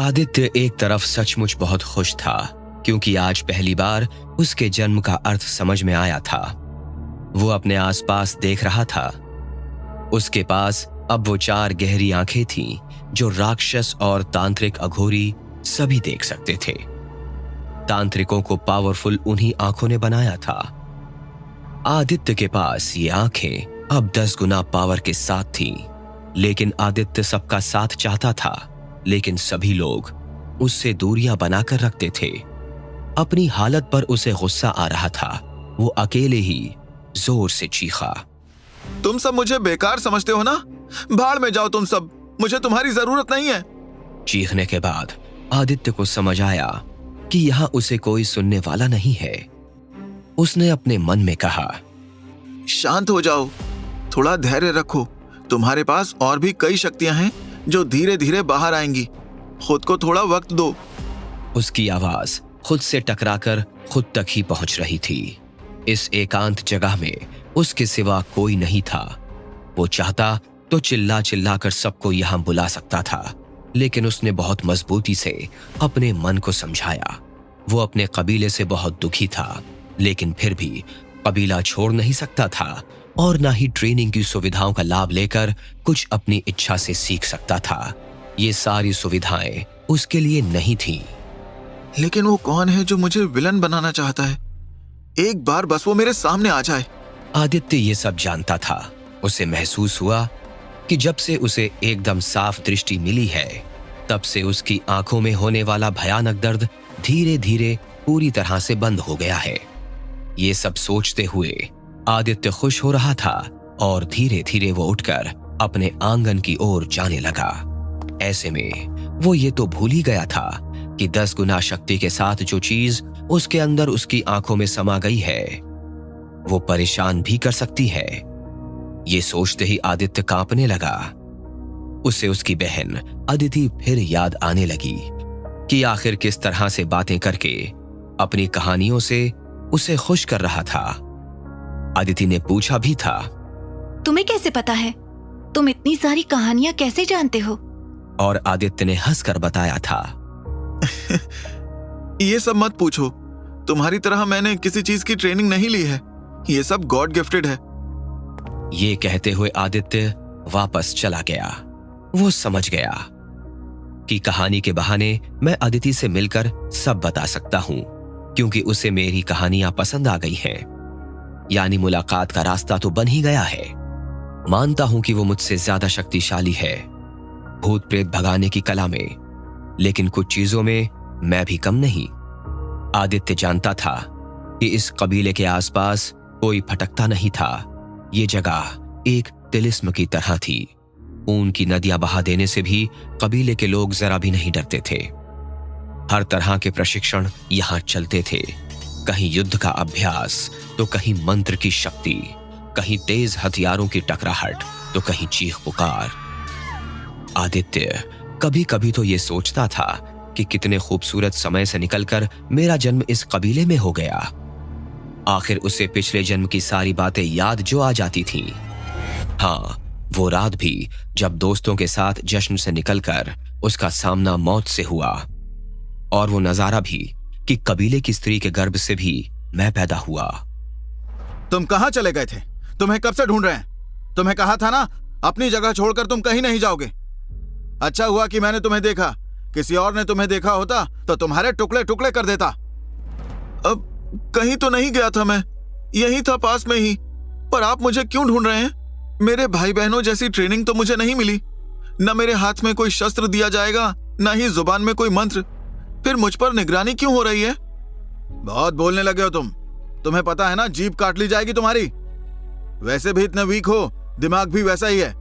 आदित्य एक तरफ सचमुच बहुत खुश था, क्योंकि आज पहली बार उसके जन्म का अर्थ समझ में आया था। वो अपने आसपास देख रहा था। उसके पास अब वो 4 गहरी आंखें थीं, जो राक्षस और तांत्रिक अघोरी सभी देख सकते थे। तांत्रिकों को पावरफुल उन्हीं आंखों ने बनाया था। आदित्य के पास ये आंखें अब 10 गुना पावर के साथ थीं, लेकिन आदित्य सबका साथ चाहता था, लेकिन सभी लोग उससे दूरियां बनाकर रखते थे। अपनी हालत पर उसे गुस्सा आ रहा था। वो अकेले ही जोर से चीखा, तुम सब मुझे बेकार समझते हो ना? भाड़ में जाओ तुम सब, मुझे तुम्हारी जरूरत नहीं है। चीखने के बाद आदित्य को समझ आया कि यहां उसे कोई सुनने वाला नहीं है। उसने अपने मन में कहा, शांत हो जाओ, थोड़ा धैर्य रखो। तुम्हारे पास और भी कई शक्तियां हैं जो धीरे धीरे बाहर आएंगी। खुद को थोड़ा वक्त दो। उसकी आवाज खुद से टकराकर खुद तक ही पहुंच रही थी। इस एकांत जगह में उसके सिवा कोई नहीं था। वो चाहता तो चिल्ला चिल्ला कर सबको यहां बुला सकता था, लेकिन उसने बहुत मजबूती से अपने मन को समझाया। वो अपने कबीले से बहुत दुखी था, लेकिन फिर भी कबीला छोड़ नहीं सकता था और ना ही ट्रेनिंग की सुविधाओं का लाभ लेकर कुछ अपनी इच्छा से सीख सकता था। ये सारी सुविधाएं उसके लिए नहीं थीं। लेकिन वो कौन है जो मुझे विलन बनाना चाहता है? एक बार बस वो मेरे सामने आ जाए। आदित्य ये सब जानता था। उसे महसूस हुआ कि जब से उसे एकदम साफ दृष्टि मिली है, तब से उसकी आंखों में होने वाला भयानक दर्द धीरे धीरे पूरी तरह से बंद हो गया है। ये सब सोचते हुए आदित्य खुश हो रहा था और धीरे धीरे वो उठकर अपने आंगन की ओर जाने लगा। ऐसे में वो ये तो भूल ही गया था कि 10 गुना शक्ति के साथ जो चीज उसके अंदर उसकी आंखों में समा गई है, वो परेशान भी कर सकती है। ये सोचते ही आदित्य कांपने लगा। उसे उसकी बहन अदिति फिर याद आने लगी कि आखिर किस तरह से बातें करके अपनी कहानियों से उसे खुश कर रहा था। अदिति ने पूछा भी था, तुम्हें कैसे पता है? तुम इतनी सारी कहानियां कैसे जानते हो? और आदित्य ने हंसकर बताया था, ये सब मत पूछो। तुम्हारी तरह मैंने किसी चीज की ट्रेनिंग नहीं ली है। ये सब गॉड गिफ्टेड है। ये कहते हुए आदित्य वापस चला गया। वो समझ गया कि कहानी के बहाने मैं अदिति से मिलकर सब बता सकता हूं, क्योंकि उसे मेरी कहानियां पसंद आ गई हैं। यानी मुलाकात का रास्ता तो बन ही गया है। मानता हूं कि वो मुझसे ज्यादा शक्तिशाली है भूत प्रेत भगाने की कला में, लेकिन कुछ चीजों में मैं भी कम नहीं। आदित्य जानता था कि इस कबीले के आसपास कोई भटकता नहीं था। ये जगह एक तिलिस्म की तरह थी। ऊन की नदियां बहा देने से भी कबीले के लोग जरा भी नहीं डरते थे। हर तरह के प्रशिक्षण यहां चलते थे। कहीं युद्ध का अभ्यास तो कहीं मंत्र की शक्ति, कहीं तेज हथियारों की टकराहट तो कहीं चीख पुकार। आदित्य कभी कभी तो ये सोचता था कि कितने खूबसूरत समय से निकलकर मेरा जन्म इस कबीले में हो गया। आखिर उसे पिछले जन्म की सारी बातें याद जो आ जाती थीं। हाँ, वो रात भी जब दोस्तों के साथ जश्न से निकलकर उसका सामना मौत से हुआ, और वो नजारा भी कि कबीले की स्त्री के गर्भ से भी मैं पैदा हुआ। तुम कहां चले गए थे? तुम्हें कब से ढूंढ रहे हैं। तुम्हें कहा था ना, अपनी जगह छोड़कर तुम कहीं नहीं जाओगे। अच्छा हुआ कि मैंने तुम्हें देखा। किसी और ने तुम्हें देखा होता तो तुम्हारे टुकड़े टुकड़े कर देता। अब कहीं तो नहीं गया था मैं, यही था पास में ही। पर आप मुझे क्यों ढूंढ रहे हैं? मेरे भाई बहनों जैसी ट्रेनिंग तो मुझे नहीं मिली। न मेरे हाथ में कोई शस्त्र दिया जाएगा, न ही जुबान में कोई मंत्र। फिर मुझ पर निगरानी क्यों हो रही है? बहुत बोलने लगे हो तुम। तुम्हें पता है ना, जीभ काट ली जाएगी तुम्हारी। वैसे भी इतने वीक हो, दिमाग भी वैसा ही है।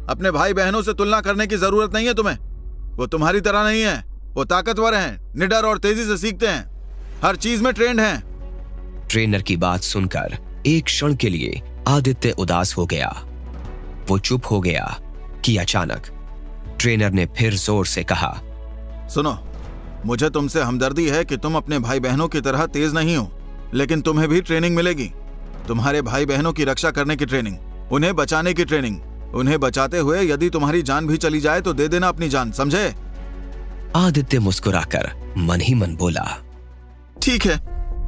अपने भाई बहनों से तुलना करने की जरूरत नहीं है तुम्हें। वो तुम्हारी तरह नहीं है। वो ताकतवर हैं, निडर और तेजी से सीखते हैं, हर चीज में ट्रेंड हैं। ट्रेनर की बात सुनकर एक क्षण के लिए आदित्य उदास हो गया। वो चुप हो गया कि अचानक ट्रेनर ने फिर जोर से कहा, सुनो, मुझे तुमसे हमदर्दी है कि तुम अपने भाई बहनों की तरह तेज नहीं हो, लेकिन तुम्हें भी ट्रेनिंग मिलेगी। तुम्हारे भाई बहनों की रक्षा करने की ट्रेनिंग, उन्हें बचाने की ट्रेनिंग। उन्हें बचाते हुए यदि तुम्हारी जान भी चली जाए तो दे देना अपनी जान, समझे? आदित्य मुस्कुराकर मन ही मन बोला, ठीक है,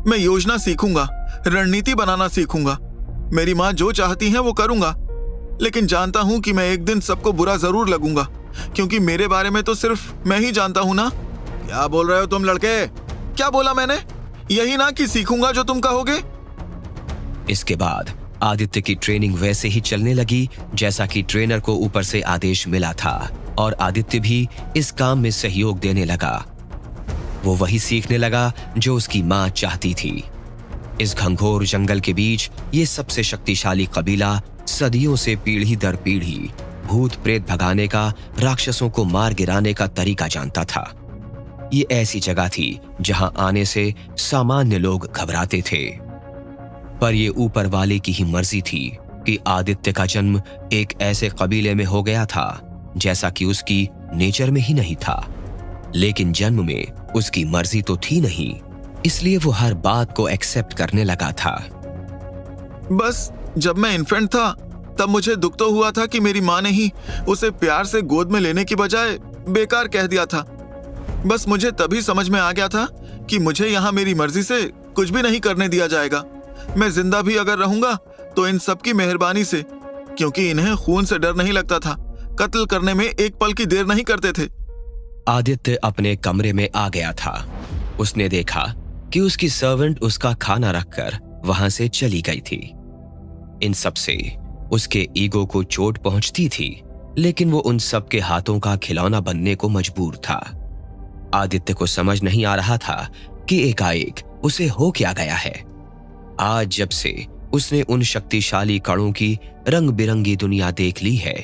मैं योजना सीखूंगा, रणनीति बनाना सीखूंगा। मेरी माँ जो चाहती है वो करूंगा, लेकिन जानता हूं कि मैं एक दिन सबको बुरा जरूर लगूंगा, क्योंकि मेरे बारे में तो सिर्फ मैं ही जानता हूं ना। क्या बोल रहे हो तुम लड़के? क्या बोला मैंने? यही ना कि सीखूंगा जो तुम कहोगे। इसके बाद आदित्य की ट्रेनिंग वैसे ही चलने लगी जैसा कि ट्रेनर को ऊपर से आदेश मिला था, और आदित्य भी इस काम में सहयोग देने लगा। वो वही सीखने लगा जो उसकी मां चाहती थी। इस घंघोर जंगल के बीच ये सबसे शक्तिशाली कबीला सदियों से पीढ़ी दर पीढ़ी भूत प्रेत भगाने का, राक्षसों को मार गिराने का तरीका जानता था। ये ऐसी जगह थी जहां आने से सामान्य लोग घबराते थे, पर ये ऊपर वाले की ही मर्जी थी कि आदित्य का जन्म एक ऐसे कबीले में हो गया था जैसा कि उसकी नेचर में ही नहीं था। लेकिन जन्म में उसकी मर्जी तो थी नहीं, इसलिए वो हर बात को एक्सेप्ट करने लगा था। बस जब मैं इन्फेंट था तब मुझे दुख तो हुआ था कि मेरी माँ ने ही उसे प्यार से गोद में लेने की बजाय बेकार कह दिया था। बस मुझे तभी समझ में आ गया था कि मुझे यहाँ मेरी मर्जी से कुछ भी नहीं करने दिया जाएगा। मैं जिंदा भी अगर रहूंगा तो इन सब की मेहरबानी से, क्योंकि इन्हें खून से डर नहीं लगता था। कत्ल करने में एक पल की देर नहीं करते थे। आदित्य अपने कमरे में आ गया था। उसने देखा कि उसकी सर्वेंट उसका खाना रखकर वहां से चली गई थी। इन सब से उसके ईगो को चोट पहुंचती थी, लेकिन वो उन सब के हाथों का खिलौना बनने को मजबूर था। आदित्य को समझ नहीं आ रहा था कि एकाएक उसे हो क्या गया है। आज जब से उसने उन शक्तिशाली कणों की रंग बिरंगी दुनिया देख ली है,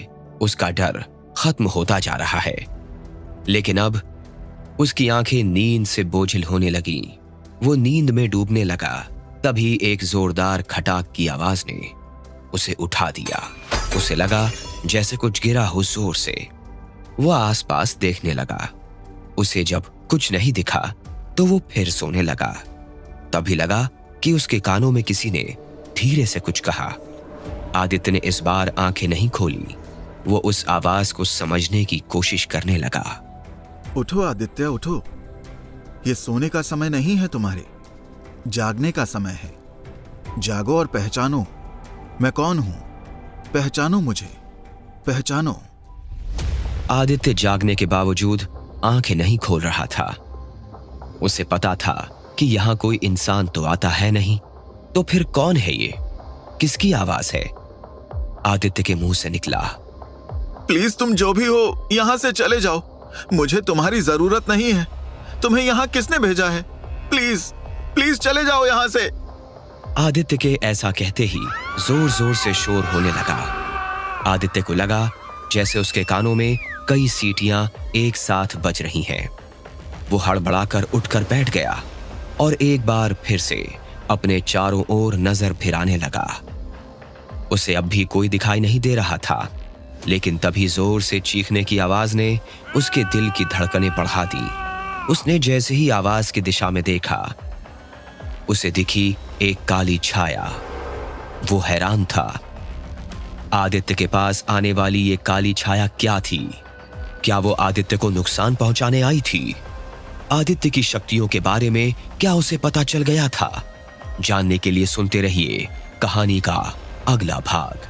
उसका डर खत्म होता जा रहा है। लेकिन अब उसकी आंखें नींद से बोझिल होने लगी। वो नींद में डूबने लगा। तभी एक जोरदार खटाक की आवाज ने उसे उठा दिया। उसे लगा जैसे कुछ गिरा हो जोर से। वो आसपास देखने लगा। उसे जब कुछ नहीं दिखा तो वो फिर सोने लगा। तभी लगा कि उसके कानों में किसी ने धीरे से कुछ कहा। आदित्य ने इस बार आंखें नहीं खोली। वो उस आवाज को समझने की कोशिश करने लगा। उठो आदित्य, उठो। ये सोने का समय नहीं है तुम्हारे, जागने का समय है। जागो और पहचानो मैं कौन हूं। पहचानो मुझे, पहचानो। आदित्य जागने के बावजूद आंखें नहीं खोल रहा था। उसे पता था कि यहां कोई इंसान तो आता है नहीं, तो फिर कौन है ये? किसकी आवाज है? आदित्य के मुंह से निकला, प्लीज तुम जो भी हो यहां से चले जाओ। मुझे तुम्हारी जरूरत नहीं है। तुम्हें यहां किसने भेजा है? प्लीज प्लीज चले जाओ यहां से। आदित्य के ऐसा कहते ही जोर जोर से शोर होने लगा। आदित्य को लगा जैसे उसके कानों में कई सीटियां एक साथ बज रही हैं। वो हड़बड़ाकर उठकर बैठ गया और एक बार फिर से अपने चारों ओर नजर फिराने लगा। उसे अब भी कोई दिखाई नहीं दे रहा था, लेकिन तभी जोर से चीखने की आवाज ने उसके दिल की धड़कनें बढ़ा दी। उसने जैसे ही आवाज की दिशा में देखा, उसे दिखी एक काली छाया। वो हैरान था। आदित्य के पास आने वाली ये काली छाया क्या थी? क्या वो आदित्य को नुकसान पहुंचाने आई थी? आदित्य की शक्तियों के बारे में क्या उसे पता चल गया था? जानने के लिए सुनते रहिए कहानी का अगला भाग।